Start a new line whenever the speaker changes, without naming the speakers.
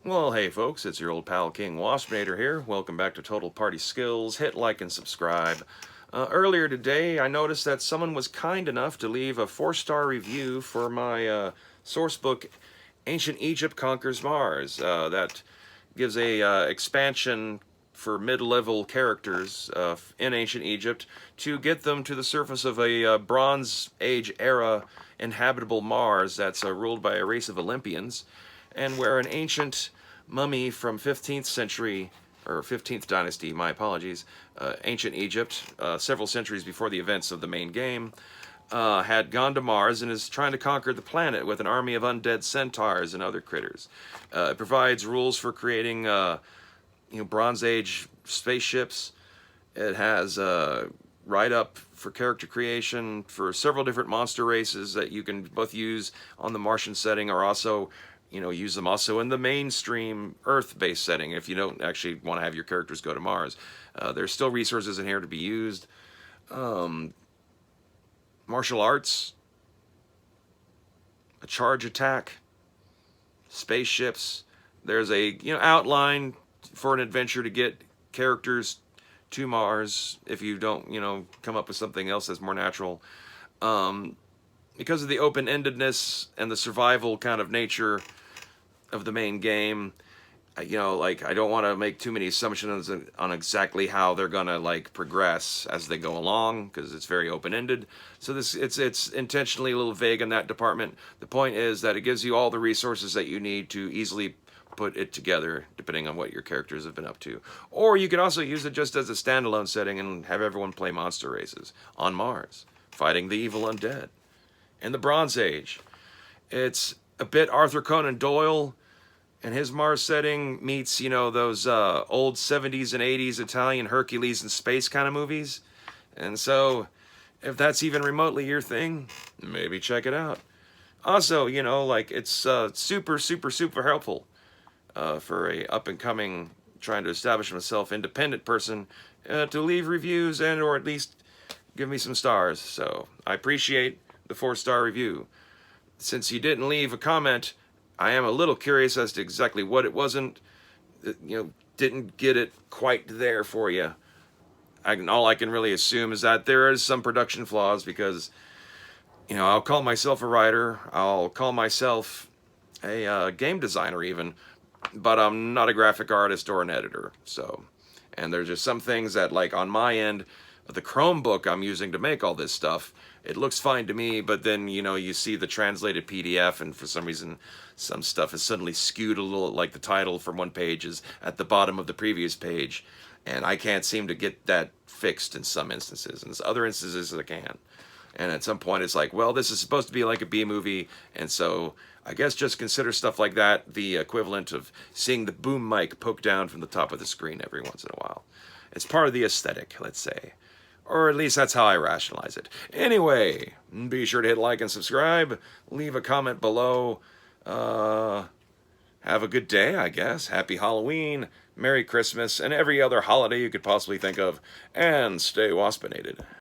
Well, hey folks, it's your old pal King Waspinator here. Welcome back to Total Party Skills. Hit like and subscribe. Earlier today, I noticed that someone was kind enough to leave a 4-star review for my source book, Ancient Egypt Conquers Mars. That gives a expansion for mid-level characters in ancient Egypt to get them to the surface of a Bronze Age era inhabitable Mars that's ruled by a race of Olympians, and where an ancient mummy from 15th century, or 15th dynasty, my apologies, ancient Egypt, several centuries before the events of the main game, had gone to Mars and is trying to conquer the planet with an army of undead centaurs and other critters. It provides rules for creating Bronze Age spaceships. It has write-up for character creation for several different monster races that you can both use on the Martian setting or also use them also in the mainstream Earth-based setting if you don't actually want to have your characters go to Mars. There's still resources in here to be used. Martial arts, a charge attack, spaceships. There's a outline for an adventure to get characters to Mars if you don't come up with something else that's more natural. Because of the open-endedness and the survival kind of nature of the main game, I don't want to make too many assumptions on exactly how they're gonna progress as they go along because it's very open-ended. So it's intentionally a little vague in that department. The point is that it gives you all the resources that you need to easily put it together depending on what your characters have been up to. Or you can also use it just as a standalone setting and have everyone play monster races on Mars, fighting the evil undead. In the Bronze Age, it's a bit Arthur Conan Doyle and his Mars setting meets, those old 70s and 80s Italian Hercules in space kind of movies. And so, if that's even remotely your thing, maybe check it out. Also, it's super, super, super helpful for a up-and-coming, trying to establish myself independent person to leave reviews and or at least give me some stars. So, I appreciate the 4-star review. Since you didn't leave a comment, I am a little curious as to exactly what it wasn't, didn't get it quite there for you. All I can really assume is that there is some production flaws because, I'll call myself a writer, I'll call myself a game designer even, but I'm not a graphic artist or an editor. So, and there's just some things that on my end, the Chromebook I'm using to make all this stuff, it looks fine to me, but then, you see the translated PDF, and for some reason, some stuff is suddenly skewed a little, like the title from one page is at the bottom of the previous page, and I can't seem to get that fixed in some instances, and other instances I can. And at some point, it's like, well, this is supposed to be like a B-movie, and so I guess just consider stuff like that the equivalent of seeing the boom mic poke down from the top of the screen every once in a while. It's part of the aesthetic, let's say. Or at least that's how I rationalize it. Anyway, be sure to hit like and subscribe. Leave a comment below. Have a good day, I guess. Happy Halloween, Merry Christmas, and every other holiday you could possibly think of. And stay waspinated.